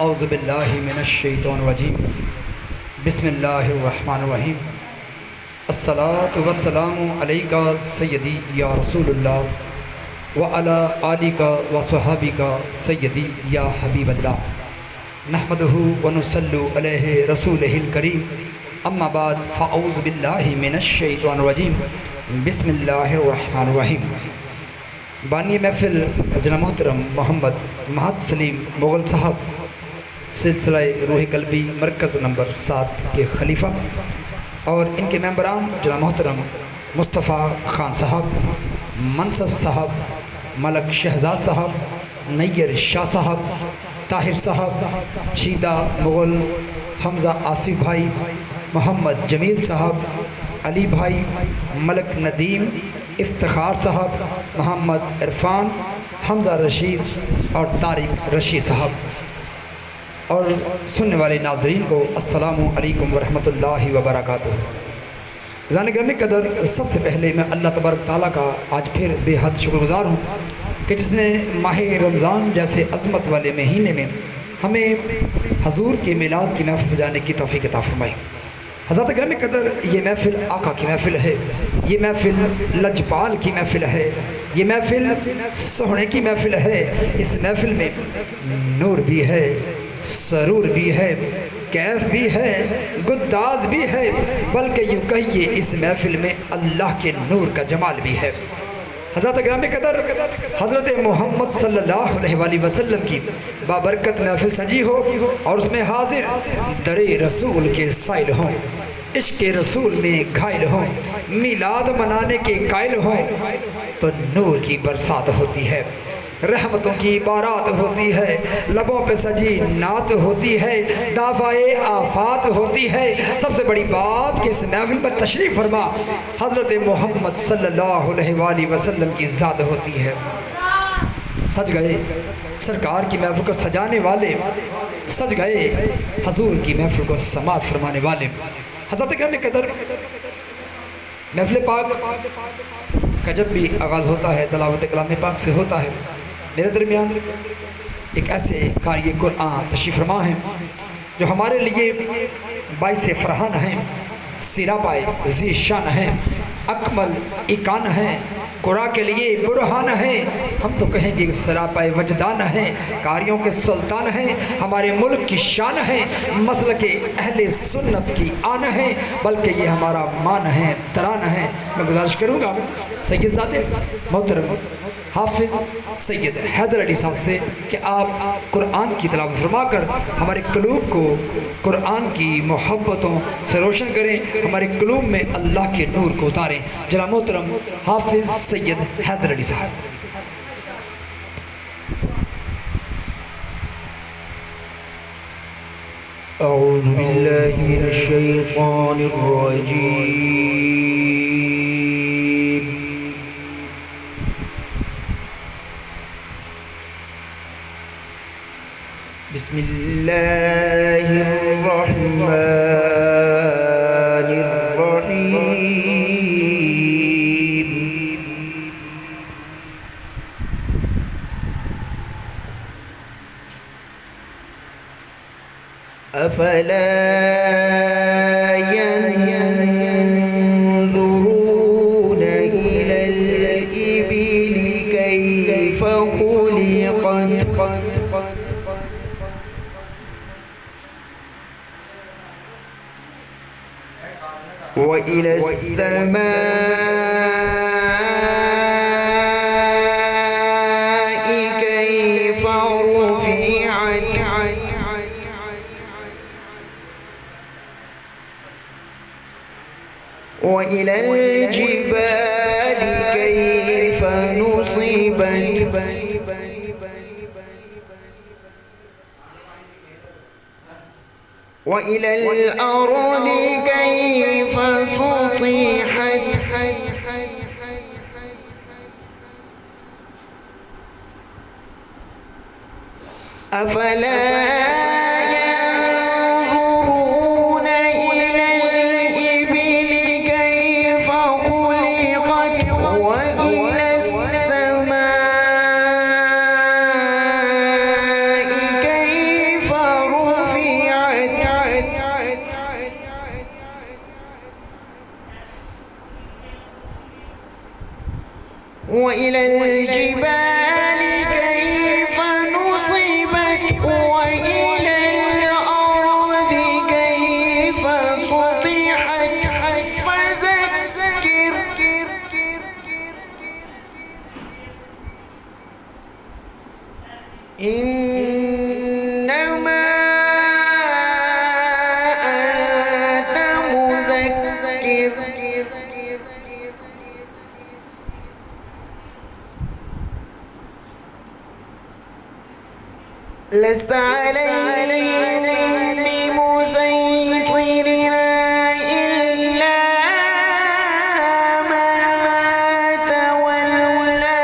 اعوذ باللہ من الشیطان الرجیم بسم اللہ الرحمن الرحیم الصلاۃ والسلام علیکہ سیدی یا رسول اللہ وعلی آلک وصحابک سیدی یا حبیب اللہ نحمدہ ونصلی علیہ رسولہ الکریم اما بعد فاعوذ باللہ من الشیطان الرجیم بسم اللہ الرحمن الرحیم۔ بانی محفل جناب محترم محمد مہد سلیم مغل صاحب سلسلہ روح قلبی مرکز نمبر 7 کے خلیفہ اور ان کے ممبران جناب محترم مصطفیٰ خان صاحب، منصف صاحب، ملک شہزاد صاحب، نیر شاہ صاحب، طاہر صاحب، چیدہ مغل، حمزہ آصف بھائی، محمد جمیل صاحب، علی بھائی، ملک ندیم، افتخار صاحب، محمد عرفان، حمزہ رشید اور طارق رشید صاحب، اور سننے والے ناظرین کو السلام علیکم ورحمۃ اللہ وبرکاتہ۔ ذان گرامی قدر، سب سے پہلے میں اللہ تبارک تعالیٰ کا آج پھر بے حد شکر گزار ہوں کہ جس نے ماہ رمضان جیسے عظمت والے مہینے میں ہمیں حضور کے میلاد کی محفل سجانے کی توفیق عطا فرمائی۔ حضرات گرامی قدر، یہ محفل آقا کی محفل ہے، یہ محفل لجپال کی محفل ہے، یہ محفل سونے کی محفل ہے۔ اس محفل میں نور بھی ہے، سرور بھی ہے، کیف بھی ہے، گداز بھی ہے، بلکہ یوں کہیے اس محفل میں اللہ کے نور کا جمال بھی ہے۔ حضرت گرامی قدر، حضرت محمد صلی اللہ علیہ وآلہ وسلم کی بابرکت محفل سجی ہو اور اس میں حاضر در رسول کے سائل ہوں، عشق رسول میں گھائل ہوں، میلاد منانے کے قائل ہوں تو نور کی برسات ہوتی ہے، رحمتوں کی بارات ہوتی ہے، لبوں پہ سجی نعت ہوتی ہے، دافعے آفات ہوتی ہے۔ سب سے بڑی بات کہ اس محفل میں تشریف فرما حضرت محمد صلی اللہ علیہ وآلہ وسلم کی ذات ہوتی ہے۔ سج گئے سرکار کی محفل کو سجانے والے، سج گئے حضور کی محفل کو سماعت فرمانے والے۔ حضرت گرامی قدر، محفل پاک کا جب بھی آغاز ہوتا ہے تلاوت کلام پاک سے ہوتا ہے۔ میرے درمیان ایک ایسے قاری قرآن تشریف فرما ہیں جو ہمارے لیے باعث فرحان ہیں، سراپائے ذی شان ہیں، اکمل ایکان ہیں، قرآن کے لیے برہان ہیں، ہم تو کہیں گے سراپائے وجدان ہیں، قاریوں کے سلطان ہیں، ہمارے ملک کی شان ہیں، مسلک اہل سنت کی آن ہیں، بلکہ یہ ہمارا مان ہے، تران ہے۔ میں گزارش کروں گا سید زادے محترم حافظ سید حیدر علی صاحب سے کہ آپ قرآن کی تلاوت فرما کر ہمارے قلوب کو قرآن کی محبتوں سے روشن کریں، ہمارے قلوب میں اللہ کے نور کو اتاریں۔ جناب محترم حافظ سید حیدر علی صاحب۔ اعوذ باللہ من الشیطان الرجیم، بسم اللہ الرحمن الرحیم۔ افلا ينظرون إلى الإبل كيف خلقت وإلى السماء كيف رفعت وإلى الجبال كيف نصبت وإلى الأرض كيف سطحت أفلا ينظرون إلى الإبل كيف خلقت وإلى السماء كيف وإلى الجبال كيف نصبت وإلى الأرض كيف سطحت فذكر إنما أنت مذكر لست عليهم بمسيطر إلا من تولى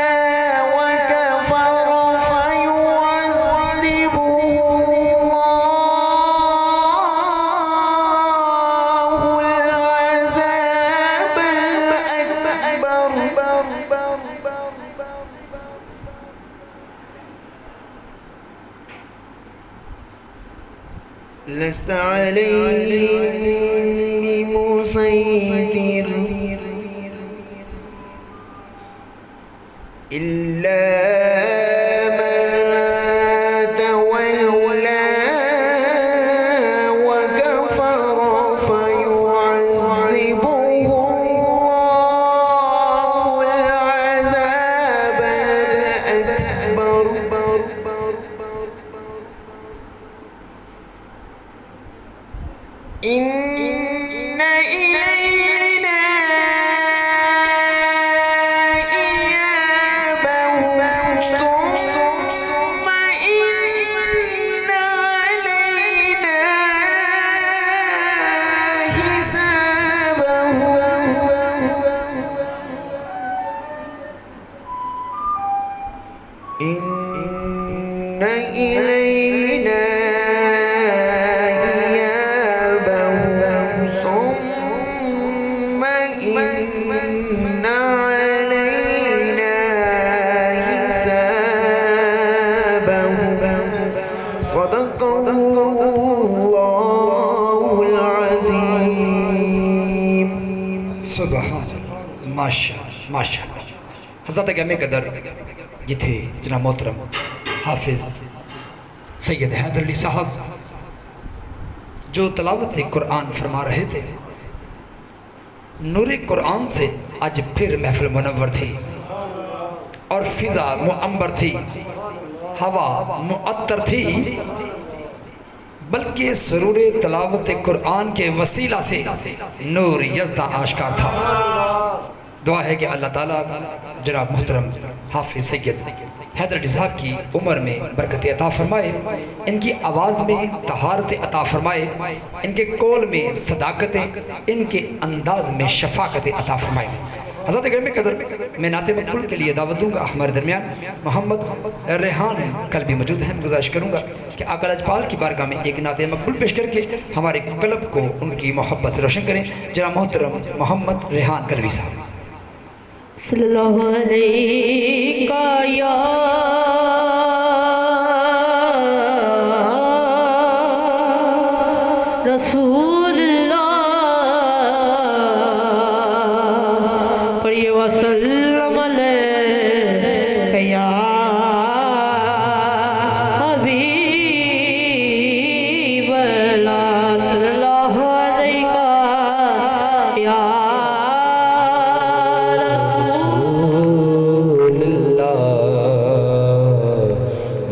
وكفر فيعذبه الله العذاب الأكبر لست عليهم بمسيطر إلا من تولى وكفر فيعذبه الله العذاب الأكبر إن إلينا إيابهم ثم إن علينا حسابهم إن إلينا إن علينا حسابهم صدق الله العظيم سبحان اللہ ماشاء اللہ حضرت گہمِ قدر یہ تھے جناب محترم حافظ سید حیدر علی صاحب جو تلاوت قرآن فرما رہے تھے نور قرآن سے آج پھر محفل منور تھی اور فضا معمر تھی ہوا معطر تھی بلکہ سرور تلاوت قرآن کے وسیلہ سے نور یزدہ آشکار تھا دعا ہے کہ اللہ تعالیٰ جناب محترم حافظ سید حیدر علی صاحب کی عمر میں برکت عطا فرمائے ان کی آواز میں طہارت عطا فرمائے ان کے قول میں صداقت ان کے انداز میں شفاقت عطا فرمائے حضرت گرامی قدر میں نعت مقبول کے لیے دعوت دوں گا ہمارے درمیان محمد ریحان کل بھی موجود ہیں گزارش کروں گا کہ آقا لاجپال کی بارگاہ میں ایک نعت مقبول پیش کر کے ہمارے قلب کو ان کی محبت سے روشن کریں جناب محترم محمد ریحان کلوی صاحب صلی اللہ علیہ یا رسول اللہ پڑھئے وسلم علیہ یا حبیب اللہ صلی اللہ علیہ یا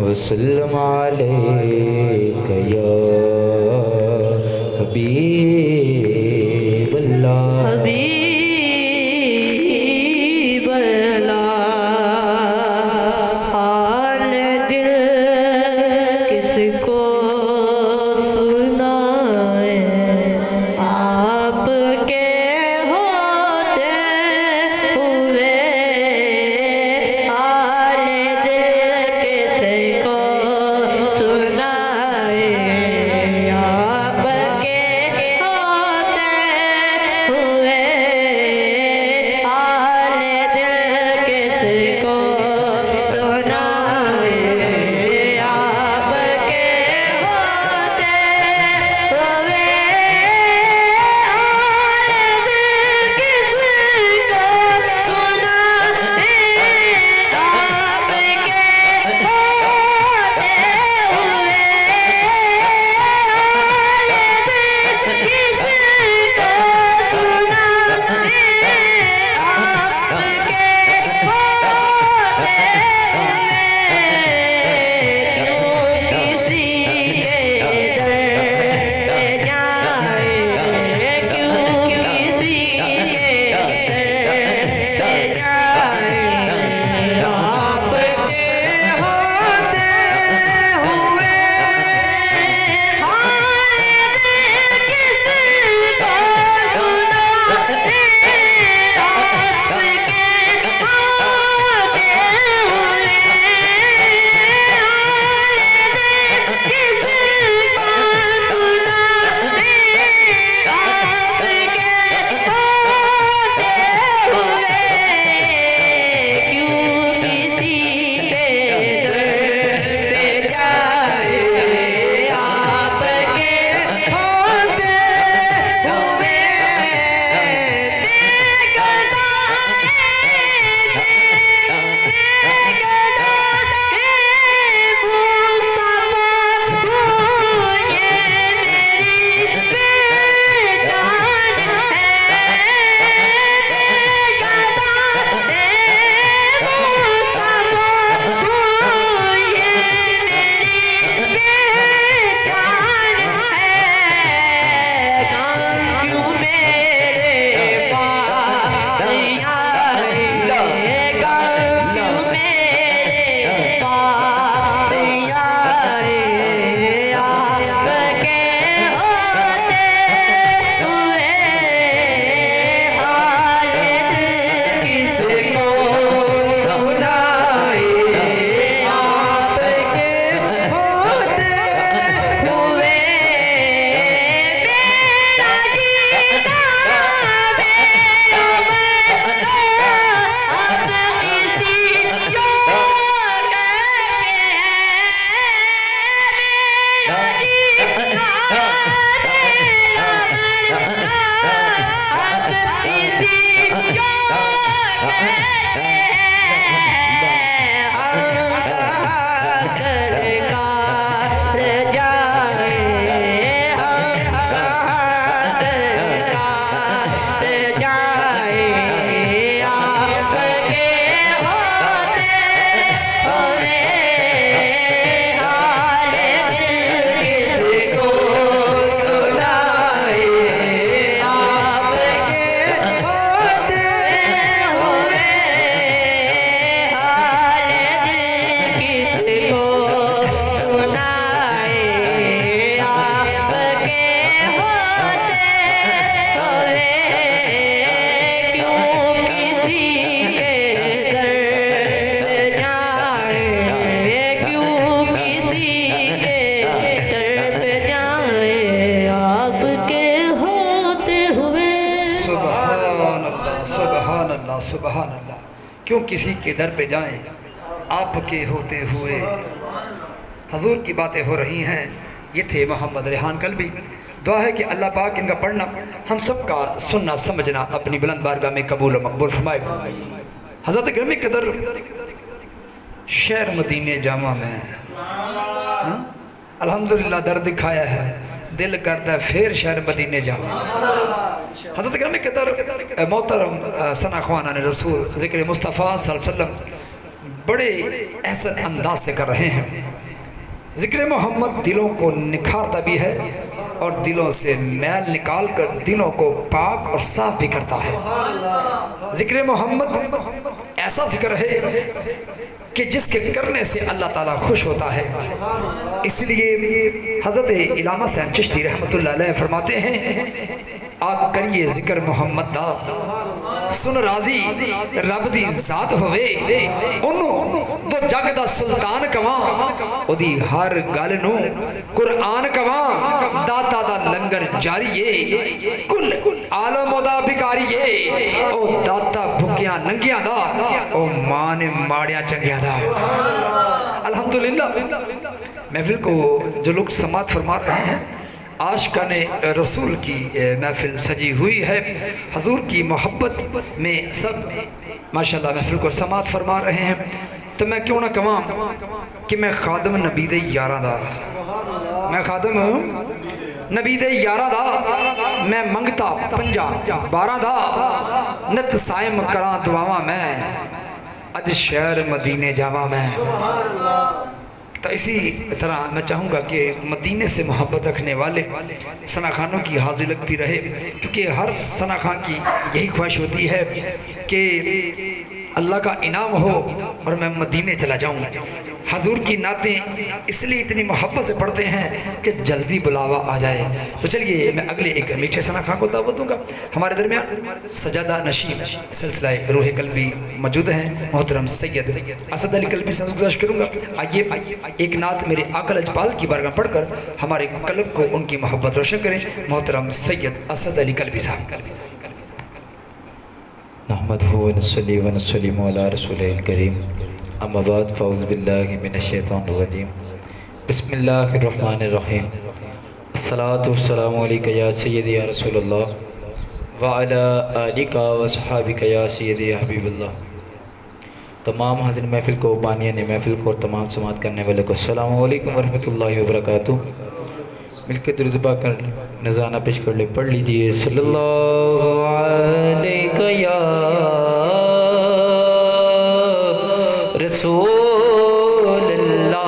وسلم علیک یا حبیب اللہ حبیب اللہ حال دل کس کو سنائے آپ کے ہوتے ہوئے حال دل کس کو سنائے آپ کے ہوتے سبحان اللہ، کیوں کسی کے در پہ جائیں آپ کے ہوتے ہوئے۔ حضور کی باتیں ہو رہی ہیں، یہ تھے محمد ریحان کلبی۔ دعا ہے کہ اللہ پاک ان کا پڑھنا ہم سب کا سننا سمجھنا اپنی بلند بارگاہ میں قبول و مقبول فرمائے۔ حضرت گرامی قدر شہر مدینہ جامع میں الحمدللہ در دکھایا ہے، دل کرتا ہے پھر شہر مدینہ جامع۔ حضرت گرامی قدر محترم ثنا خوانان رسول ذکر مصطفیٰ صلی اللہ علیہ وسلم بڑے احسن انداز سے کر رہے ہیں۔ ذکر محمد دلوں کو نکھارتا بھی ہے اور دلوں سے میل نکال کر دلوں کو پاک اور صاف بھی کرتا ہے۔ ذکر محمد ایسا ذکر ہے کہ جس کے کرنے سے اللہ تعالیٰ خوش ہوتا ہے۔ اس لیے حضرت علامہ صاحب چشتی رحمت اللہ علیہ فرماتے ہیں، آگ کریے ذکر محمد دا سن راضی رب دی ذات ہوئے، انہوں تو جگ دا سلطان کواں، او دی ہر گل نو قرآن کواں، داتا دا لنگر جاریے کل عالم دا بکاریے، او داتا بھکیاں ننگیاں دا، او مان ماڑیاں چنگیاں دا۔ الحمدللہ محفل کو جو لوگ سماعت فرما رہے ہیں، عاشقان رسول کی محفل سجی ہوئی ہے، حضور کی محبت میں سب ماشاءاللہ محفل کو سماعت فرما رہے ہیں۔ تو میں کیوں نہ کہاں کہ میں خادم نبی دے یاراں دا، میں خادم نبی دے یاراں دا، میں منگتا 50 دا، نت سائم کراں دعاواں میں، اج شہر مدینے جاواں میں۔ تو اسی طرح میں چاہوں گا کہ مدینے سے محبت رکھنے والے ثنا خانوں کی حاضری لگتی رہے، کیونکہ ہر ثنا خان کی یہی خواہش ہوتی ہے کہ اللہ کا انعام ہو اور میں مدینے چلا جاؤں۔ حضور کی نعتیں اس لیے اتنی محبت سے پڑھتے ہیں کہ جلدی بلاوا آ جائے۔ تو چلیے میں اگلے ایک میٹھے ثنا خان کو دعوت دوں گا۔ ہمارے درمیان سجادہ نشین سلسلہ روح قلبی موجود ہیں، محترم سید اسد علی قلبی سے گزارش کروں گا، آئیے ایک نعت میرے آقا اجپال کی بارگاہ پڑھ کر ہمارے قلب کو ان کی محبت روشن کریں۔ محترم سید اسد علی قلبی صاحب۔ نحمدہ ونصلی ونسلم علی رسولہ الکریم، اما بعد فاعوذ باللہ من الشیطان الرجیم، بسم اللہ الرحمن الرحیم، الصلاۃ والسلام علیک یا سیدی یا رسول اللہ وعلی آلک وصحابک یا سیدی یا حبیب اللہ۔ تمام حاضر محفل کو، بانیان محفل کو اور تمام سماعت کرنے والے کو السلام علیکم ورحمۃ اللہ وبرکاتہ۔ مل کے درود پاک کر لیں، نذرانہ پیش کر لیں، پڑھ لیجئے صلی اللہ علیہ یا رسول اللہ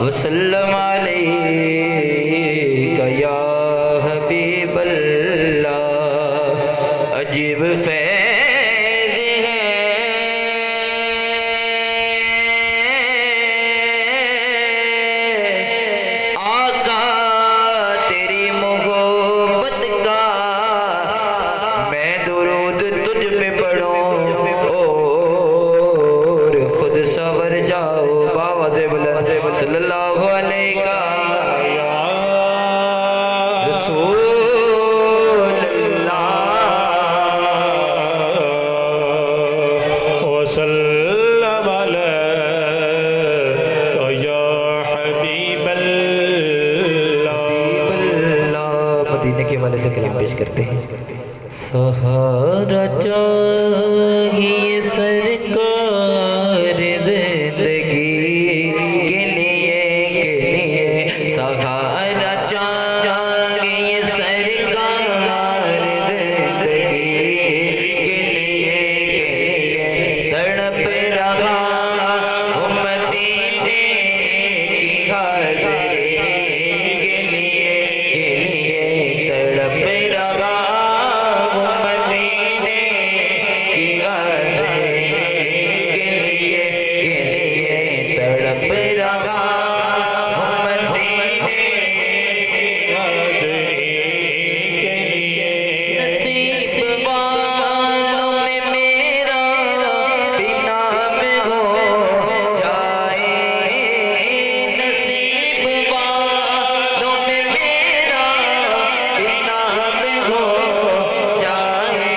وسلم علیہ یا حبیب اللہ۔ عجیب فیض ہے آقا تیری محبت کا، میں درود تجھ پہ پڑھوں اور خود سور جاؤ باواز بلند صلی اللہ علیہ یا رسول اللہ وسلم علیک یا حبیب اللہ۔ مدینے کے والے سے کلام پیش کرتے ہیں۔ سہارا چاہیے سرکار زندگی کے لیے، سہارا چاہیے سرکار زندگی کے لیے، تڑپ رہا ہوں مدینے کی حاضری کے لیے، تڑپ رہا ہوں مدینے کی حاضری کے لیے، تڑپ رہا ہوں مدینے کی حاضری کے لیے۔ نصیب والوں میں میرا بھی نام ہو جائے، نصیب والوں میں میرا بھی نام ہو جائے،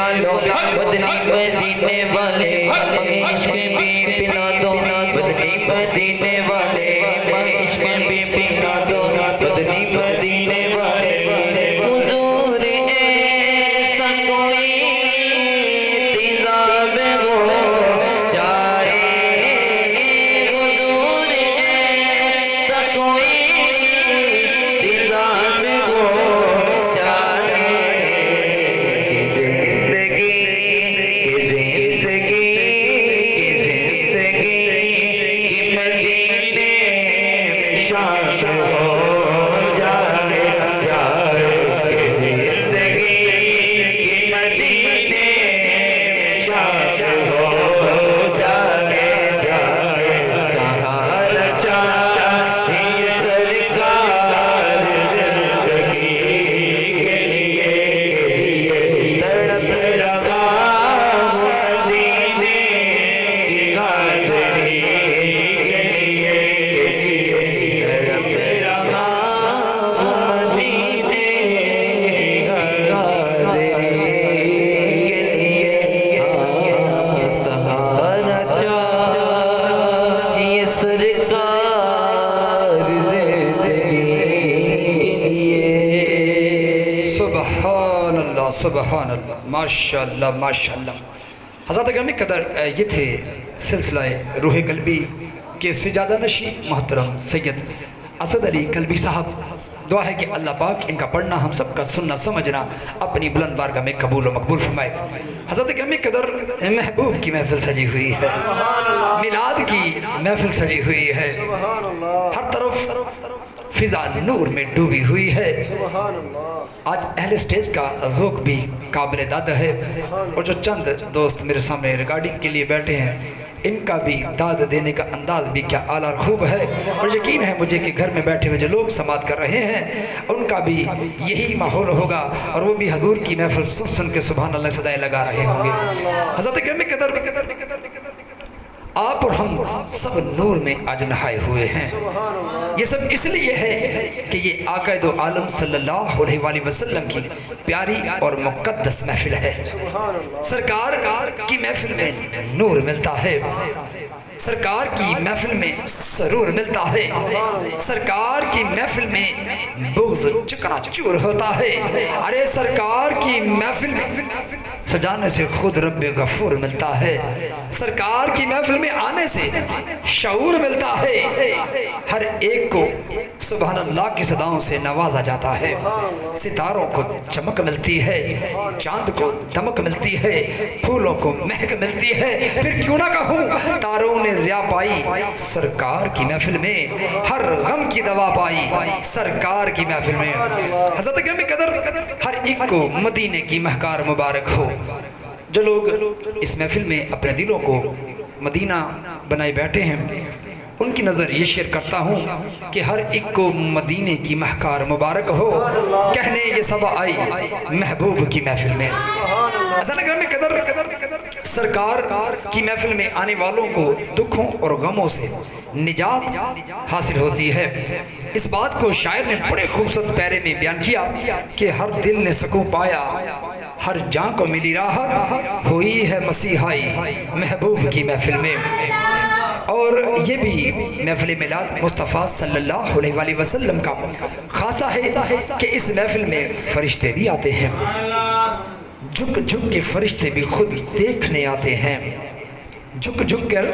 والوں مدنی مدینے والے عشق بھی پلا دو مدنی مدینے والے عشق بھی پلا دو مدنی مدینے والے حضور ایسا کوئی انتظام ہو جائے حضور ایسا کوئی انتظام ہو جائے زندگی کی مدینے میں شام ہو جائے زندگی کی مدینے میں شام ہو جائے سہارا چاہیے سرکار زندگی کے لیے تڑپ رہا ہوں مدینے کی حاضری کے لیے تڑپ رہا ہوں مدینے کی حاضری کے لیے سہارا چاہیے سرکار زندگی کے لیے سبحان اللہ سبحان اللہ ماشاءاللہ ماشاءاللہ۔ حضرت گرامی قدر یہ تھے سلسلہ روح قلبی کے سجادہ نشین محترم سید اسد علی قلبی صاحب۔ دعا ہے کہ اللہ پاک ان کا پڑھنا ہم سب کا سننا سمجھنا اپنی بلند بارگاہ میں قبول و مقبول فرمائے۔ حضرت گرامی قدر محبوب کی محفل سجی ہوئی ہے، میلاد کی محفل سجی ہوئی ہے، ہر طرف فضا نور میں ڈوبی ہوئی ہے۔ آج اہل اسٹیج کا ذوق بھی قابل داد ہے، اور جو چند دوست میرے سامنے ریکارڈنگ کے لیے بیٹھے ہیں ان کا بھی داد دینے کا انداز بھی کیا اعلیٰ اور خوب ہے، اور یقین ہے مجھے کہ گھر میں بیٹھے ہوئے جو لوگ سماعت کر رہے ہیں ان کا بھی یہی ماحول ہوگا، اور وہ بھی حضور کی محفل سن سن کے سبحان اللہ صدائیں لگا رہے ہوں گے۔ حضرت گرامی قدر آپ اور ہم سب نور میں آج نہائے ہوئے ہیں۔ یہ سب اس لیے ہے کہ یہ آقا دو عالم صلی اللہ علیہ وآلہ وسلم کی پیاری اور مقدس محفل ہے۔ سرکار کی محفل میں نور ملتا ہے، سرکار کی محفل میں سرور ملتا ہے، سرکار کی محفل میں بغض چکنا چور ہوتا ہے۔ ارے سرکار کی محفل میں سجانے سے خود رب غفور ملتا ہے، سرکار کی محفل میں آنے سے شعور ملتا ہے۔ ہر ایک کو سبحان اللہ کی صداؤں سے نوازا جاتا ہے، ستاروں کو چمک ملتی ہے، چاند کو دمک ملتی ہے، پھولوں کو مہک ملتی ہے، پھر کیوں نہ کہوں تاروں نے ضیاء پائی سرکار کی محفل میں، ہر غم کی دوا پائی سرکار کی محفل میں۔ حضرت گرامی قدر ہر ایک کو مدینے کی مہکار مبارک ہو۔ جو لوگ اس محفل میں اپنے دلوں کو مدینہ بنائے بیٹھے ہیں ان کی نظر یہ شیئر کرتا ہوں کہ ہر ایک کو مدینے کی مہکار مبارک ہو، کہنے یہ سب آئی محبوب کی محفل میں۔ حضرت گرامی قدر سرکار کی محفل میں آنے والوں کو دکھوں اور غموں سے نجات حاصل ہوتی ہے۔ اس بات کو شاعر نے بڑے خوبصورت پیرے میں بیان کیا کہ ہر دل نے سکون پایا، ہر جان کو ملی راحت، ہوئی ہے مسیحائی محبوب کی محفل میں۔ اور یہ بھی محفل میلاد مصطفیٰ صلی اللہ علیہ وآلہ وسلم کا خاصہ ہے کہ اس محفل میں فرشتے بھی آتے ہیں، جھک جھک کے فرشتے بھی خود دیکھنے آتے ہیں، جھک جھک کر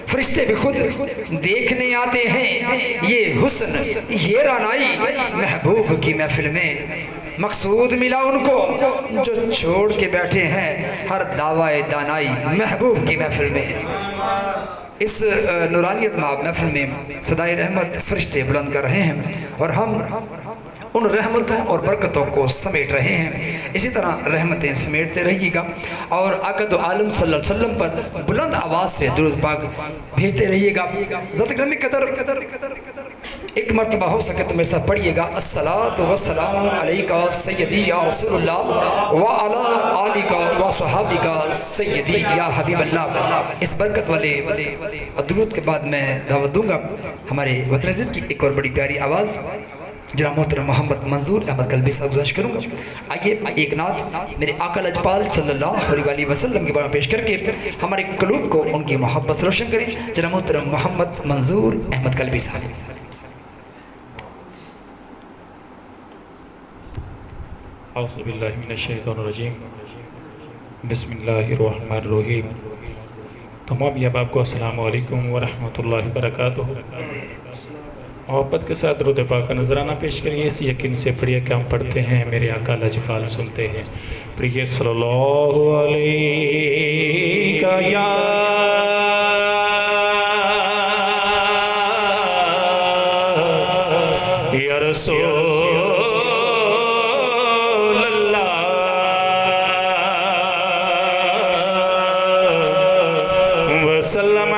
فرشتے بھی خود دیکھنے آتے ہیں۔ یہ حسن یہ رانائی محبوب کی محفل میں، مقصود ملا ان کو جو چھوڑ کے بیٹھے ہیں ہر دعوی دانائی محبوب کی محفل میں۔ اس نورانیت محفل میں صدائے رحمت فرشتے بلند کر رہے ہیں، اور ہم ان رحمتوں اور برکتوں کو سمیٹ رہے ہیں۔ اسی طرح رحمتیں سمیٹتے رہیے گا، اور آقا دو عالم صلی اللہ علیہ وسلم پر بلند آواز سے درود پاک بھیجتے رہیے گا۔ ذات گرامی قدر ایک مرتبہ ہو سکے تو میرے ساتھ پڑھیے گا الصلاۃ والسلام علیکہ سیدی یا رسول اللہ وعلی آلکہ وصحابکہ سیدی یا حبیب اللہ۔ اس برکت والے درود کے بعد میں دعوت دوں گا ہمارے وطن عزیز کی ایک اور بڑی پیاری آواز جناب محترم محمد منظور احمد قلبی صاحب گزارش کروں گا آئیے ایک نعت میرے آقا لاجپال صلی اللہ علیہ وسلم کے بارے میں پیش کر کے ہمارے قلوب کو ان کی محبت سے روشن کریں. جناب محترم محمد منظور احمد قلبی صاحب. اعوذ باللہ من الشیطان الرجیم. بسم اللہ الرحمن الرحیم. تمام احباب کو السلام علیکم ورحمۃ اللہ وبرکاتہ. محبت کے ساتھ درود پاک کا نذرانہ پیش کریے. اس یقین سے پڑھیے کہ ہم پڑھتے ہیں میرے آقا لاجپال سنتے ہیں. پڑھیے صلی اللہ علیہ یا رسول اللہ وسلم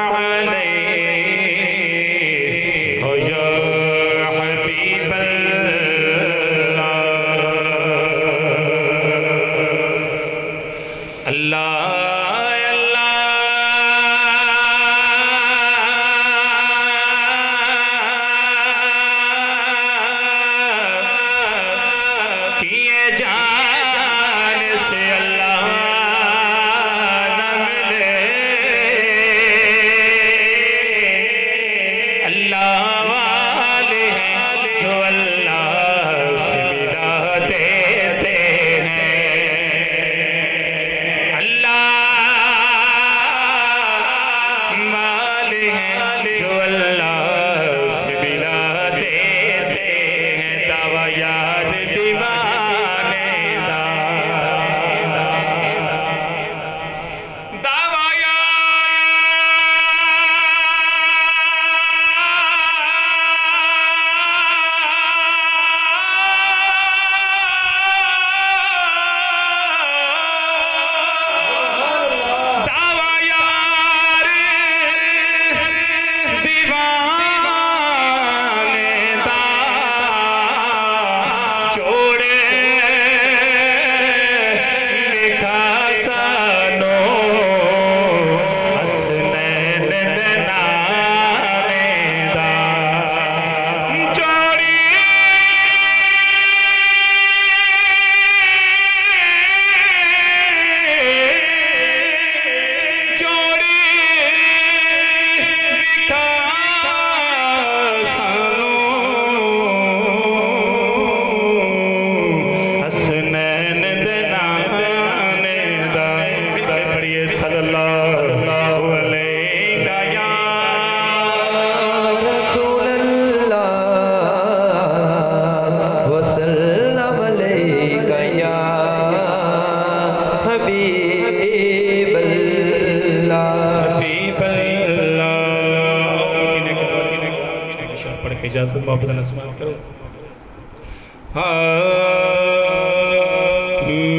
اجازت محبت نسمان کرو.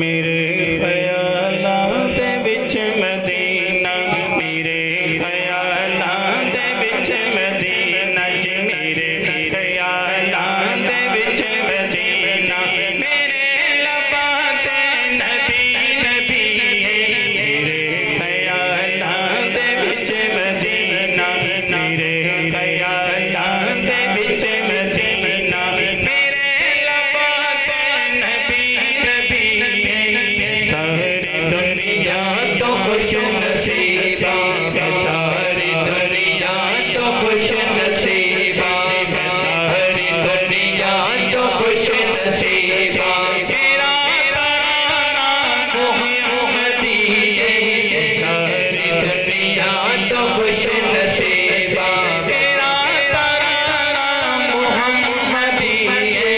میرے خیالات وچ مدینہ میرے خیالات وچ مدینہ جی میرے خیالات وچ مدینہ میرے لباں تے نبی نبی میرے خیالات وچ مدینہ میرے خیالات وچ مدینہ میرے لباں تے نبی نبی ساری دنیا تو خوش نصیبہ ساری دنیا تو خوش نصیبہ ساری دنیا تو خوش نصیبہ میرا ترانہ محمدی ساری دنیا تو خوش نصیبہ میرا ترانہ محمدی میرے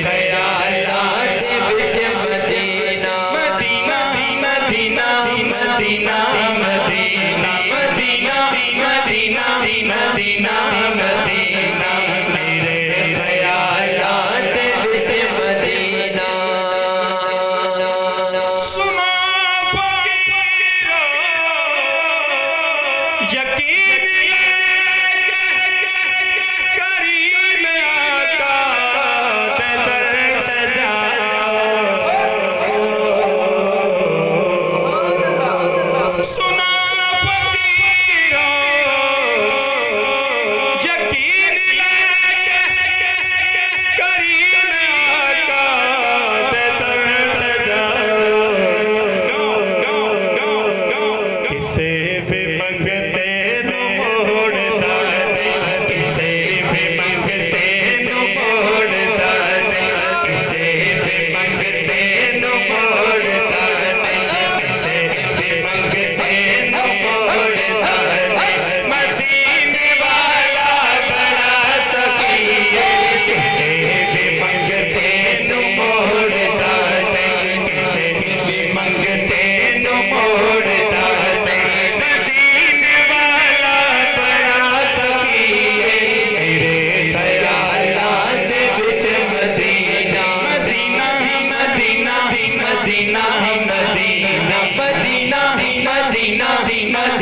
خیالات وچ مدینہ مدینہ مدینہ مدینہ مدینہ مدینہ مدینہ مدینہ مدینہ میرے خیالات وچ مدینہ. سنا فقیرو یقین کریم آقا تے در جاؤ. سنا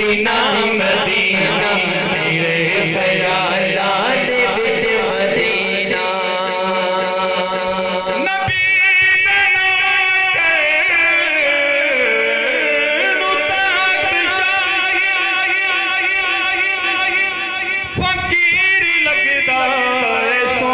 مدینہ مدینہ میرے خیالات وچ مدینہ نبی فقیر لگدا سو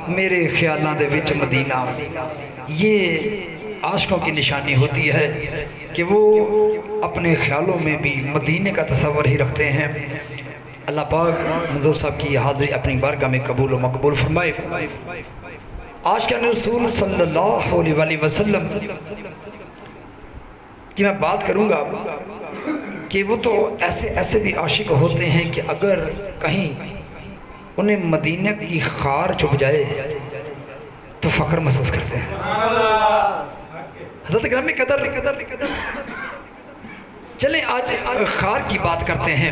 میرے خیالاں دے وچ مدینہ، یہ عاشقوں کی نشانی ہوتی ہے کہ وہ اپنے خیالوں میں بھی مدینے کا تصور ہی رکھتے ہیں۔ اللہ پاک منظور صاحب کی حاضری اپنی بارگاہ میں قبول و مقبول فرمائے۔ عاشقان رسول صلی اللہ علیہ وسلم کی میں بات کروں گا کہ وہ تو ایسے بھی عاشق ہوتے ہیں کہ اگر کہیں انہیں مدینہ کی خار چھپ جائے تو فخر محسوس کرتے ہیں۔ حضرت گرامی قدر چلیں آج خار کی بات کرتے ہیں۔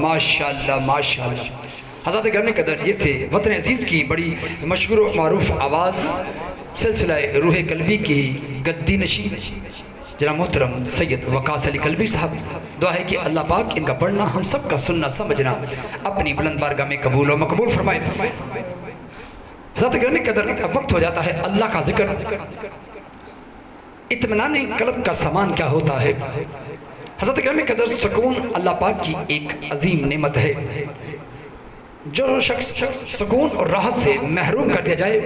ماشاءاللہ ماشاءاللہ۔ حضرات گرامی قدر یہ تھے وطن عزیز کی بڑی مشہور و معروف آواز سلسلہ روح قلبی کی گدی نشین جناب محترم سید وقاص علی قلبی صاحب۔ دعا ہے کہ اللہ پاک ان کا پڑھنا ہم سب کا سننا سمجھنا اپنی بلند بارگاہ میں قبول و مقبول فرمائے۔ حضرات گرامی قدر اب وقت ہو جاتا ہے اللہ کا ذکر۔ اطمینان قلب کا سامان کیا ہوتا ہے؟ حضرت گرامی قدر سکون اللہ پاک کی ایک عظیم نعمت ہے۔ جو شخص سکون اور راحت سے محروم کر دیا جائے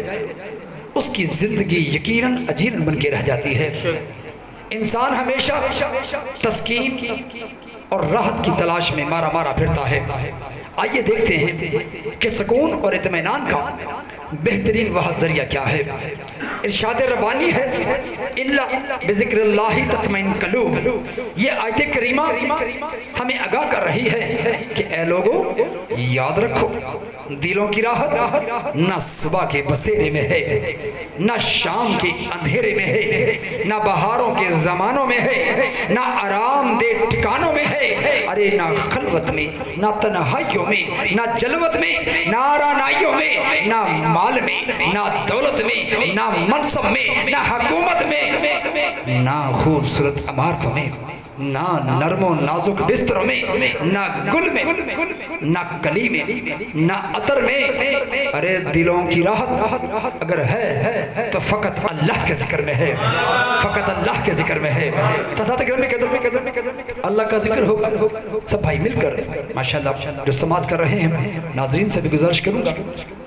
اس کی زندگی یقیناً اجیرن بن کے رہ جاتی ہے۔ انسان ہمیشہ تسکین اور راحت کی تلاش میں مارا مارا پھرتا ہے۔ آئیے دیکھتے ہیں کہ سکون اور اطمینان کا بہترین واحد ذریعہ کیا ہے۔ ارشاد ربانی ہے الا بذکر اللہ تطمئن قلوب۔ یہ آیت کریمہ ہمیں آگاہ کر رہی ہے کہ اے لوگو یاد رکھو دلوں کی راحت نہ صبح کے بسیرے میں ہے، نہ شام کے اندھیرے میں ہے، نہ بہاروں کے زمانوں میں ہے، نہ آرام دہ ٹھکانوں میں ہے، ارے نہ خلوت میں، نہ تنہائیوں میں، نہ جلوت میں، نہ آرانائیوں میں، نہ مال میں، نہ دولت میں، نہ منصب میں، نہ حکومت میں، نہ خوبصورت عمارتوں میں، نہ نرم و نازک بستروں میں، نہ گل میں، نہ کلی میں، نہ عطر میں۔ ارے دلوں کی راحت اگر ہے تو فقط اللہ کے ذکر میں ہے، فقط اللہ کے ذکر میں ہے۔ تسات گرمی قدر اللہ کا ذکر ہوگا۔ سب بھائی مل کر ماشاءاللہ جو سماعت کر رہے ہیں ناظرین سے بھی گزارش کروں گا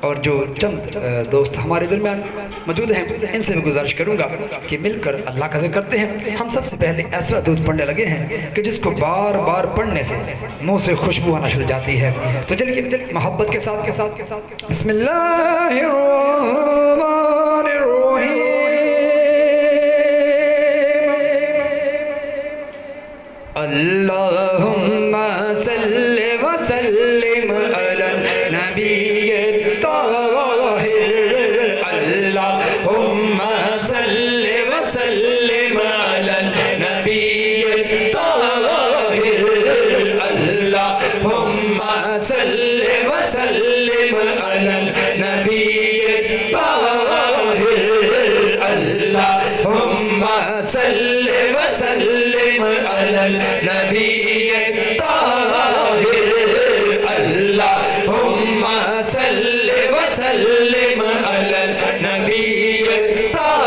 اور جو چند دوست ہمارے درمیان موجود ہیں ان سے بھی گزارش کروں گا کہ مل کر اللہ کا ذکر کرتے ہیں۔ ہم سب سے پہلے ایسا دودھ پڑھنے لگے ہیں کہ جس کو بار بار پڑھنے سے منہ سے خوشبو آنا شروع جاتی ہے۔ تو چلیے محبت کے ساتھ بسم اللہ الرحمن الرحیم۔ اللہم صلی وسلم علی النبی الطاہر۔ اللہم صلی وسلم علی النبی الطاہر۔ اللہم صلی وسلم علی النبی الطاہر۔ اللہم صلی وسلم علی النبی الطاہر۔ اللہم صلی وسلم علی النبی الطاہر۔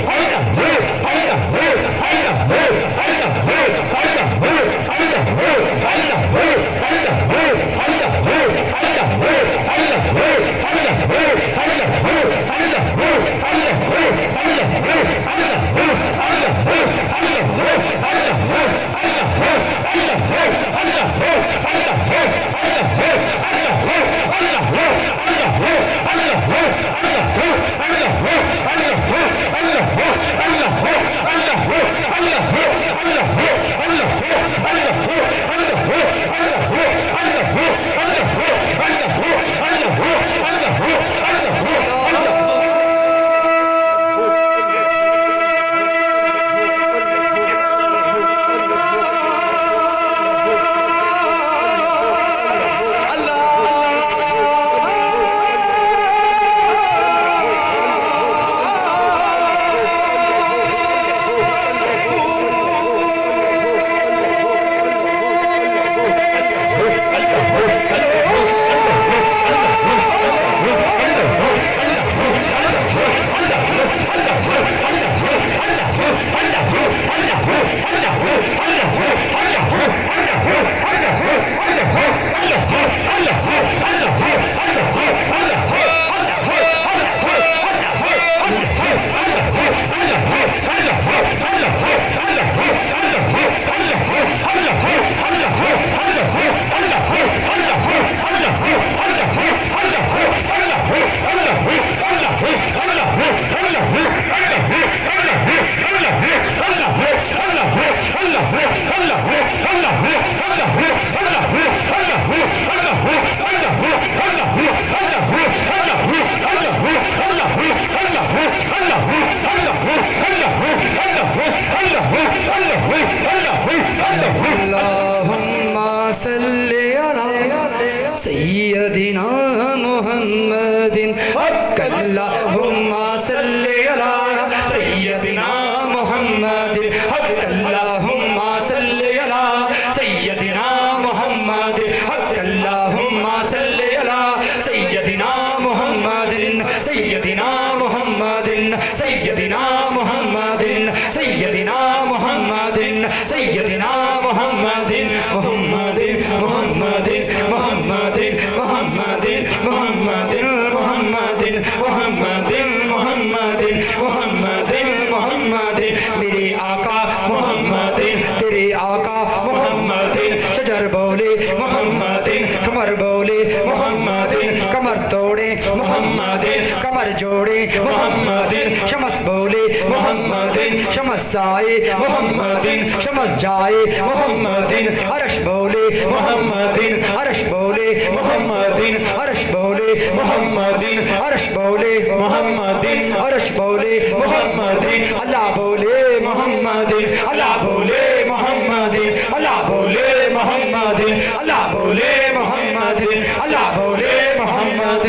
جوڑے محمد شمس بولے محمد شمس آئے محمد شمس جائے محمد عرش بولے محمد عرش بولے محمد عرش بولے محمد عرش بولے محمد عرش بولے محمد اللہ بولے محمد اللہ بولے محمد اللہ بولے محمد اللہ بولے محمد اللہ بولے محمد اللہ بولے محمد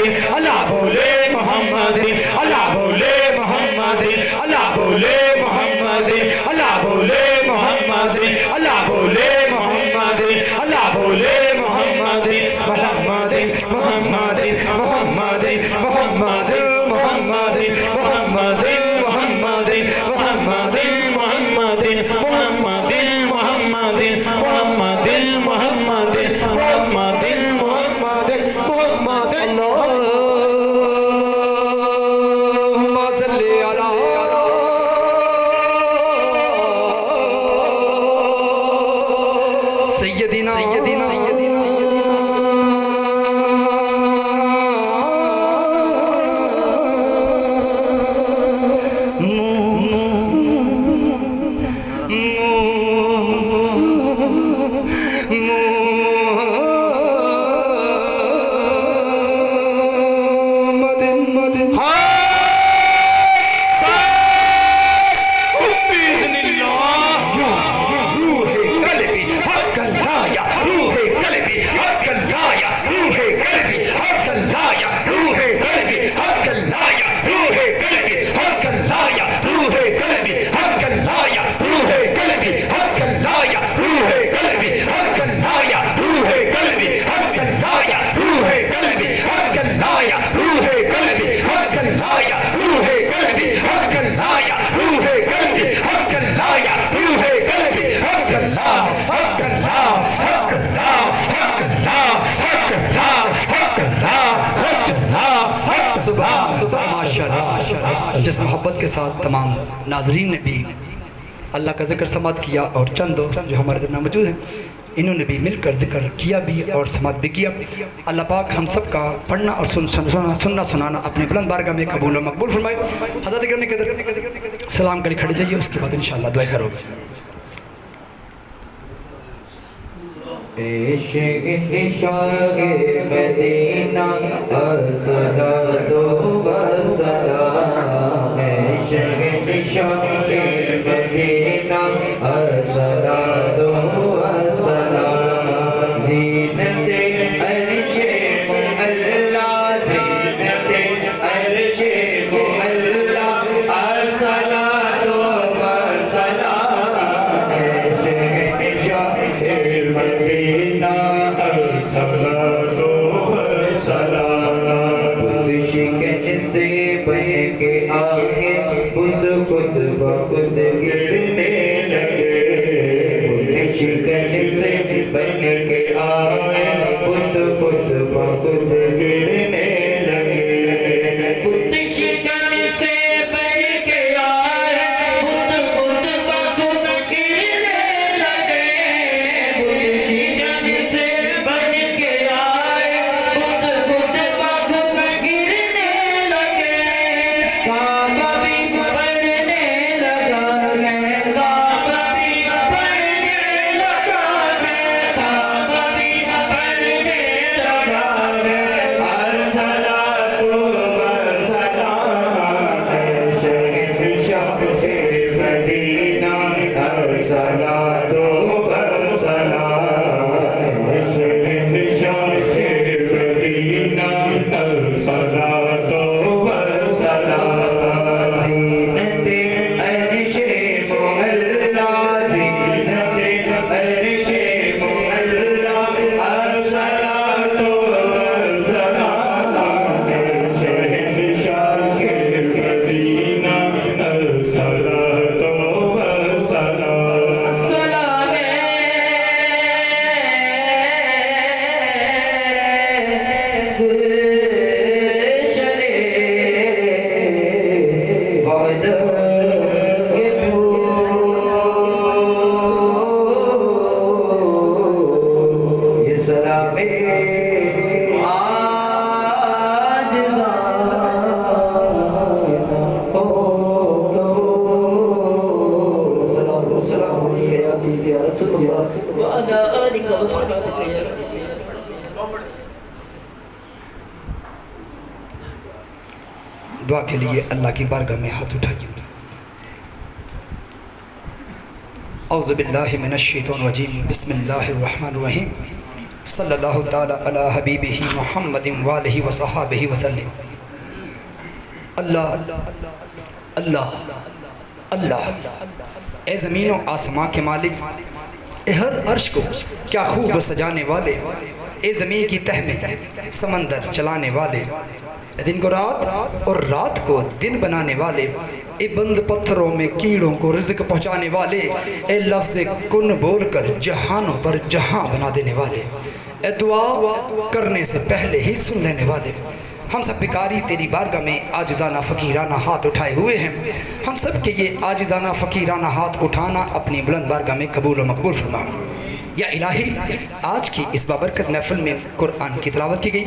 اللہ بولے محمد اللہ بولے محمد اللہ بولے محمد اللہ بولے محمد اللہ بولے محمد محمد محمد محمد محمد محمد محمد محمد محمد محمد محمد محمد محمد محمد محمد محمد محمد اللهم صل على سيدنا جس محبت کے ساتھ تمام ناظرین نے بھی اللہ کا ذکر سماعت کیا اور چند دوست جو ہمارے درمیان موجود ہیں انہوں نے بھی مل کر ذکر کیا بھی اور سماعت بھی کیا. اللہ پاک ہم سب کا پڑھنا اور سننا سنانا اپنے بلند بارگاہ میں قبول و مقبول فرمائے. حضرت گرامی قدر سلام کے لیے کھڑے جائیے, اس کے بعد انشاءاللہ دعائیں کرو گے. عشق شاہ مدینہ الصلاۃ والسلام عشق شاہ مدینہ الصلاۃ والسلام زینت عرش معلا زینت عرش معلا الصلاۃ والسلام عشق شاہ مدینہ الصلاۃ والسلام خود شکن سے بہ کے آگے خود خود بخود گرنے لگے خود شکن سے بن کے آگے خود خود بخود گرنے لگے خود شکن سے بن کے آئے خود خود بخود گرنے لگے خود شکن سے بن کے آئے خود خود بخود گرنے لگے کعبہ بھی پڑھنے لگا ہے کعبہ بھی پڑھنے لگا ہے کعبہ بھی پڑھنے لگا ہے الصلاۃ والسلام عشق شاہ مدینہ الصلاۃ والسلام عشق شاہ مدینہ الصلاۃ والسلام زینت عرش معلا زینت عرش معلا الصلاۃ والسلام عشق شاہ مدینہ الصلاۃ والسلام رسول الله وعلى آلك وصحبك يا رسول الله. دعا کے لیے اللہ کی بارگاہ میں ہاتھ اٹھائیے. اعوذ باللہ من الشیطان الرجیم. بسم اللہ الرحمن الرحیم. صلی اللہ تعالی علی حبیبہ محمد والہ وصحابہ وسلم. اللہ اللہ اللہ. اے زمین و آسمان کے مالک، اے ہر عرش کو کیا خوب سجانے والے، اے زمین کی تہ میں سمندر چلانے والے، دن کو رات اور رات کو دن بنانے والے، اے بند پتھروں میں کیڑوں کو رزق پہنچانے والے، اے لفظ کن بول کر جہانوں پر جہاں بنا دینے والے، اے دعا کرنے سے پہلے ہی سن لینے والے. ہم سب بیکاری تیری بارگاہ میں عاجزانہ فقیرانہ ہاتھ اٹھائے ہوئے ہیں. ہم سب کے یہ عاجزانہ فقیرانہ ہاتھ اٹھانا اپنی بلند بارگاہ میں قبول و مقبول فرما. یا الہی، آج کی اس بابرکت محفل میں قرآن کی تلاوت کی گئی،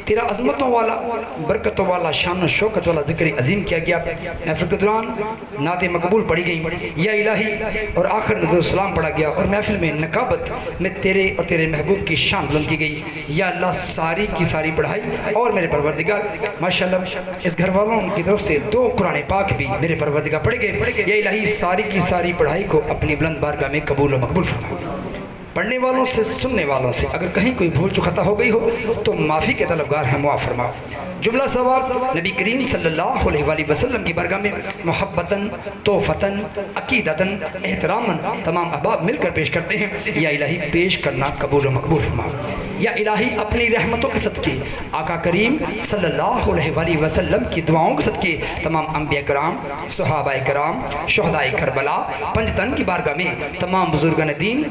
تیرا عظمتوں والا، برکتوں والا، شان و شوکت والا ذکر عظیم کیا گیا. محفل کے دوران نعت مقبول پڑھی گئی یا الہی، اور آخر نزول السلام پڑھا گیا، اور محفل میں نقابت میں تیرے اور تیرے محبوب کی شان بلند کی گئی. یا اللہ، ساری کی ساری پڑھائی اور میرے پروردگار ماشاءاللہ اس گھر والوں کی طرف سے 2 قرآن پاک بھی میرے پروردگار پڑھے گئے. یا الہی، ساری کی ساری پڑھائی کو اپنی بلند بارگاہ میں قبول و مقبول فرما. پڑھنے والوں سے، سننے والوں سے اگر کہیں کوئی بھول چو خطا ہو گئی ہو تو معافی کے طلبگار ہیں، معاف فرما. جملہ ثواب نبی کریم صلی اللہ علیہ وآلہ وسلم کی بارگاہ میں محبتاً، توفتاً، عقیدتاً، احتراماً تمام احباب مل کر پیش کرتے ہیں. یا الہی، پیش کرنا قبول و مقبول فرما. یا الہی، اپنی رحمتوں کے صدقے آقا کریم صلی اللہ علیہ وآلہ وسلم کی دعاؤں کے صدقے تمام انبیاء کرام، صحابہ کرام، شہداء کربلا، پنجتن کی بارگاہ میں تمام بزرگان دین،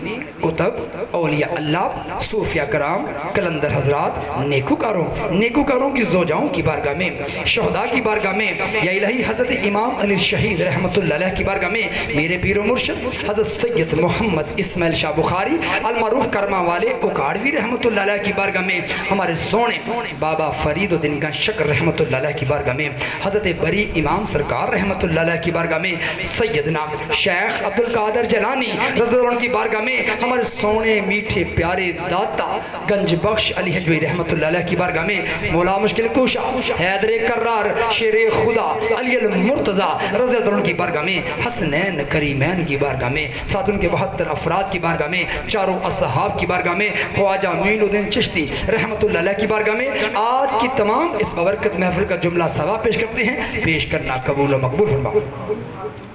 کتب، اولیاء اللہ، صوفیاء کرام، کلندر حضرات، نیکوکاروں کی زوجاؤں کی بارگاہ میں، شہداء کی بارگاہ میں. یا الہی، حضرت امام علی شہید رحمت اللہ علیہ کی بارگاہ میں میرے پیر و مرشد حضرت سید محمد اسماعیل شاہ بخاری المعروف کرما والے اکاڑوی رحمت اللہ علیہ کی بارگاہ میں، ہمارے سونے بابا فرید الدین کا شکر رحمت اللہ علیہ کی بارگاہ میں، حضرت بری امام سرکار رحمت اللہ علیہ کی بارگاہ میں، سیدنا شیخ عبد القادر جیلانی رضی اللہ عنہ کی بارگاہ میں، ہمارے سونے میٹھے پیارے داتا گنج بخش علی حجوی رحمت اللہ علیہ کی بارگاہ میں، مولا مشکل کوشا حیدر کرار شیر خدا علی المرتضی رضی اللہ عنہ کی بارگاہ میں، حسنین کریمین کی بارگاہ میں، ساتھ ان کے 72 افراد کی بارگاہ میں، چاروں اصحاب کی بارگاہ میں، خواجہ معین الدین چشتی رحمت اللہ علیہ کی بارگاہ میں آج کی تمام اس بابرکت محفل کا جملہ ثواب پیش کرتے ہیں. پیش کرنا قبول و مقبول فرما.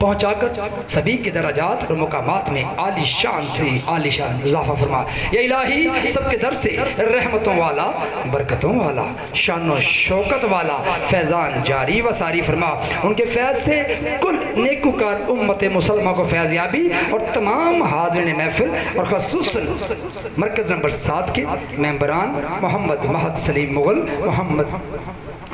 پہنچا کر سبھی کے درجات اور مقامات میں عالی شان سے عالی شان اضافہ فرما. یا الہی، سب کے در سے رحمتوں والا، برکتوں والا، شان و شوکت والا فیضان جاری و ساری فرما. ان کے فیض سے کل نیکوکار امت مسلمہ کو فیض یابی، اور تمام حاضرین محفل اور خصوصاً مرکز نمبر 7 کے ممبران محمد مہد سلیم مغل، محمد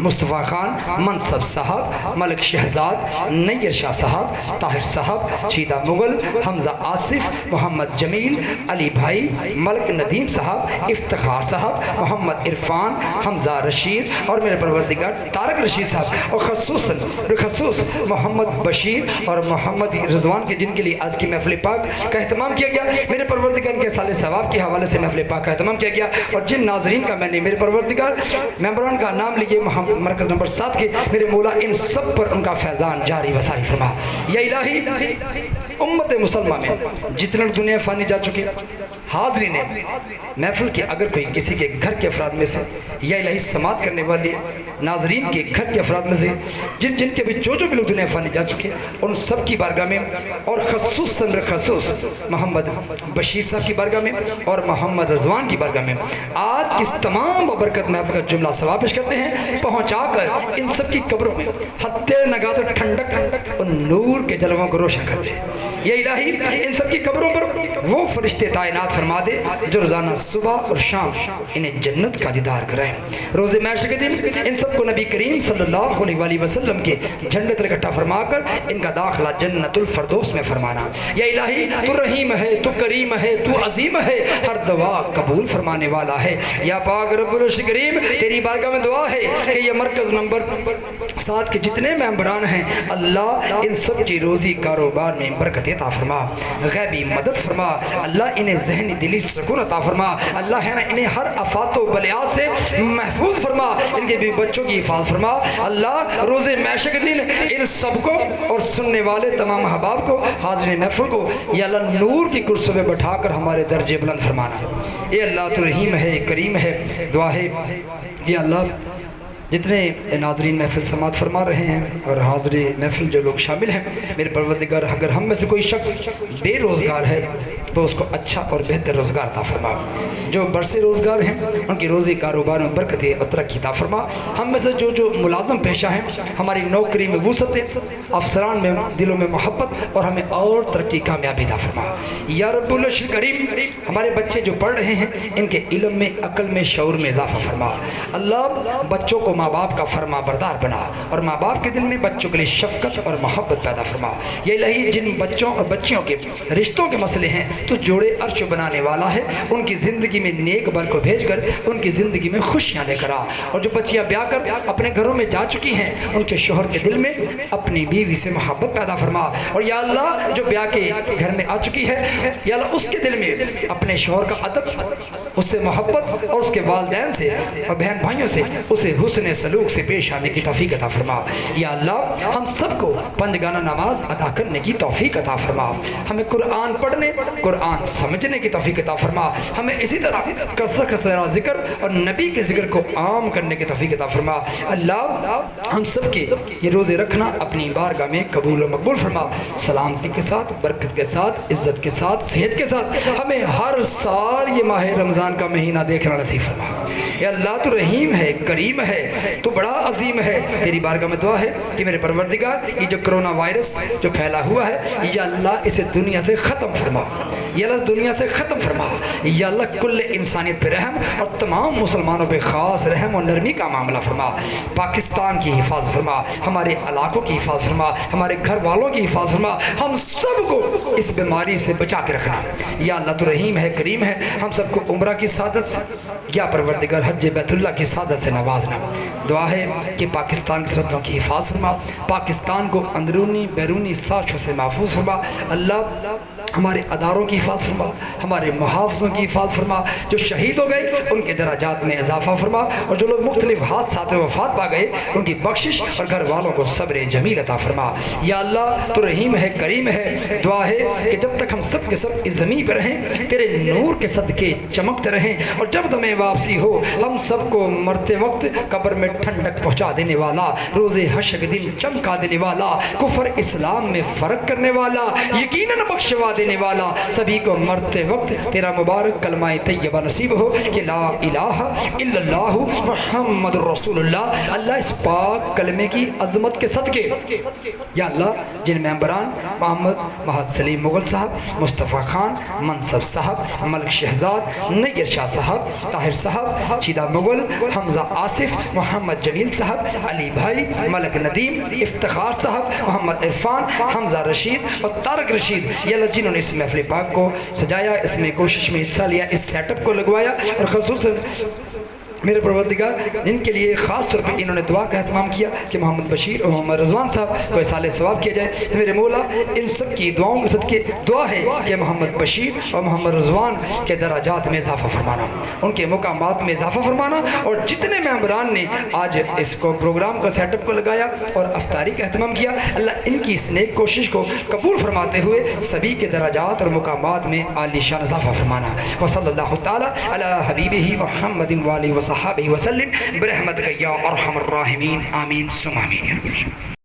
مصطفیٰ خان منصب صاحب، ملک شہزاد نیر شاہ صاحب، طاہر صاحب، چیدہ مغل، حمزہ آصف، محمد جمیل، علی بھائی، ملک ندیم صاحب، افتخار صاحب، محمد عرفان، حمزہ رشید، اور میرے پروردگار طارق رشید صاحب، اور خصوص محمد بشیر اور محمد رضوان کے، جن کے لیے آج کی محفل پاک کا اہتمام کیا گیا. میرے پروردگار کے سال ثواب کے حوالے سے محفل پاک کا اہتمام کیا گیا، اور جن ناظرین کا میں نے میرے پروردگار ممبران کا نام لیے مرکز نمبر 7 کے، میرے مولا ان سب پر ان کا فیضان جاری و ساری فرما. یا الہی، امت مسلمہ میں جتنے دنیا فانی جا چکے حاضرین محفل کے، اگر کوئی کسی کے گھر کے افراد میں سے، یا الہی سماعت کرنے والے ناظرین کے گھر کے افراد میں سے جن کے بھی جو بھی لوگ دنیا فانی جا چکے، ان سب کی بارگاہ میں، اور خصوص محمد بشیر صاحب کی بارگاہ میں اور محمد رضوان کی بارگاہ میں آج کی تمام برکت محفل کا جملہ ثواب پیش کرتے ہیں. پہنچا کر ان سب کی قبروں میں حتے نگات ٹھنڈک اور نور کے جلووں کو روشن کر دے. یا الہی، ان سب کی قبروں پر وہ فرشتے تعینات فرما دے جو روزانہ صبح اور شام انہیں جنت کا دیدار کرائیں. روز محشر کے دن ان سب کو نبی کریم صلی اللہ علیہ وآلہ وسلم کے جھنڈے تلے اکٹھا فرما کر ان کا داخلہ جنت الفردوس میں فرمانا. یا الہی، تو رحیم ہے، تو کریم ہے، تو عظیم ہے، ہر دعا قبول فرمانے والا ہے. یا پاک رب العرش کریم، تیری بارگاہ میں دعا ہے کہ یہ مرکز نمبر 7 کے جتنے ممبران ہیں، اللہ ان سب کی روزی کاروبار میں برکت برکت عطا فرما، غیبی مدد فرما اللہ، انہیں ذہنی دلی سکون عطا فرما اللہ ہے نا، انہیں ہر آفات و بلیات سے محفوظ فرما، ان کے بھی بچوں کی حفاظت فرما اللہ، روز معاشر کے دن ان سب کو اور سننے والے تمام احباب کو، حاضرین محفل کو یا اللہ نور کی کرسی پہ بٹھا کر ہمارے درجے بلند فرمانا۔ اے اللہ تو رحیم ہے، کریم ہے، دعا ہے یا اللہ جتنے ناظرین محفل سماعت فرما رہے ہیں اور حاضر محفل جو لوگ شامل ہیں، میرے پروردگار اگر ہم میں سے کوئی شخص بے روزگار ہے تو اس کو اچھا اور بہتر روزگار عطا فرما، جو برسے روزگار ہیں ان کی روزی کاروبار میں برکت اور ترقی عطا فرما، ہم میں سے جو ملازم پیشہ ہیں ہماری نوکری میں وسعت، افسران میں دلوں میں محبت اور ہمیں اور ترقی کامیابی عطا فرما یا رب العرش کریم، ہمارے بچے جو پڑھ رہے ہیں ان کے علم میں، عقل میں، شعور میں اضافہ فرما اللہ، بچوں کو ماں باپ کا فرما بردار بنا اور ماں باپ کے دل میں بچوں کے لیے شفقت اور محبت پیدا فرما یا الہی، جن بچوں اور بچیوں کے رشتوں کے مسئلے ہیں تو جوڑے عرش بنانے والا ہے، ان کی زندگی میں نیک بر کو بھیج کر ان کی زندگی میں خوشیاں لے کر آ، اور جو بچیاں بیاہ کر اپنے گھروں میں جا چکی ہیں ان کے شوہر کے دل میں اپنی بیوی سے محبت پیدا فرما، اور یا اللہ جو بیاہ کے گھر میں آ چکی ہے یا اللہ اس کے دل میں اپنے شوہر کا ادب، اس سے محبت اور اس کے والدین سے اور بہن بھائیوں سے اسے حسن سلوک سے پیش آنے کی توفیق عطا فرما یا اللہ، ہم سب کو پنجگانہ نماز ادا کرنے کی توفیق عطا فرما، ہمیں قرآن پڑھنے، قرآن سمجھنے کی توفیق عطا فرما، ہمیں اسی طرح کثرت ذکر اور نبی کے ذکر کو عام کرنے کی توفیق عطا فرما اللہ، ہم سب کے یہ روزے رکھنا اپنی بارگاہ میں قبول و مقبول فرما، سلامتی کے ساتھ، برکت کے ساتھ، عزت کے ساتھ، صحت کے ساتھ، ہمیں ہر سال یہ ماہ رمضان کا مہینہ دیکھنا نصیب فرما یا اللہ، تو رحیم ہے، کریم ہے، تو بڑا عظیم ہے، تیری بارگاہ میں دعا ہے کہ میرے پروردگار یہ جو کرونا وائرس جو پھیلا ہوا ہے یا اللہ اسے دنیا سے ختم فرما یا اللہ، دنیا سے ختم فرما یا اللہ، کل انسانیت پہ رحم اور تمام مسلمانوں پہ خاص رحم اور نرمی کا معاملہ فرما، پاکستان کی حفاظت فرما، ہمارے علاقوں کی حفاظت فرما، ہمارے گھر والوں کی حفاظت فرما، ہم سب کو اس بیماری سے بچا کے رکھنا یا اللہ، تو رحیم ہے، کریم ہے، ہم سب کو عمرہ کی سعادت سے یا پروردگار حج بیت اللہ کی سعادت سے نوازنا، دعا ہے کہ پاکستان کی سرحدوں کی حفاظت فرما، پاکستان کو اندرونی بیرونی سازشوں سے محفوظ فرما اللہ، ہمارے اداروں کی حفاظت فرما، ہمارے محافظوں کی حفاظت فرما، جو شہید ہو گئے ان کے درجات میں اضافہ فرما، اور جو لوگ مختلف حادثات وفات پا گئے ان کی بخشش اور گھر والوں کو صبر جمیل عطا فرما یا اللہ، تو رحیم ہے، کریم ہے، دعا ہے کہ جب تک ہم سب کے سب اس زمین پر رہیں تیرے نور کے صدقے چمکتے رہیں، اور جب تمہیں واپسی ہو ہم سب کو مرتے وقت قبر میں ٹھنڈک پہنچا دینے والا، روز حشر کے دن چمکا دینے والا، کفر اسلام میں فرق کرنے والا، یقیناً بخشوا دینے والا، سبھی کو مرتے وقت تیرا مبارک کلمہ طیبہ نصیب ہو کہ لا الہ الا اللہ محمد رسول اللہ اللہ، اس پاک کلمے کی عظمت کے صدقے یا اللہ، جن ممبران محمد محمد سلیم مغل صاحب، مصطفیٰ خان منصب صاحب، ملک شہزاد نیر شاہ صاحب، طاہر صاحب، چیدہ مغل، حمزہ آصف، محمد جمیل صاحب، علی بھائی، ملک ندیم، افتخار صاحب، محمد عرفان، حمزہ رشید اور طارق رشید یا اللہ، جنہوں نے اس محفل پاک کو سجایا، اس میں کوشش میں حصہ لیا، اس سیٹ اپ کو لگوایا، اور خصوصاً میرے پروردگار ان کے لیے خاص طور پہ انہوں نے دعا کا اہتمام کیا کہ محمد بشیر اور محمد رضوان صاحب کو اصالِ ثواب کیا جائے، تو میرے مولا ان سب کی دعاؤں کے صدقے دعا ہے کہ محمد بشیر اور محمد رضوان کے درجات میں اضافہ فرمانا، ان کے مقامات میں اضافہ فرمانا، اور جتنے ممبران نے آج اس کو پروگرام کا سیٹ اپ کو لگایا اور افطاری کا اہتمام کیا، اللہ ان کی اس نیک کوشش کو قبول فرماتے ہوئے سبھی کے درجات اور مقامات میں عالی شان اضافہ فرمانا، وصلی اللہ تعالی علی حبیبہ محمد وآلہ وصحبہ وسلم برحمتک یا ارحم الراحمین، آمین ثم آمین۔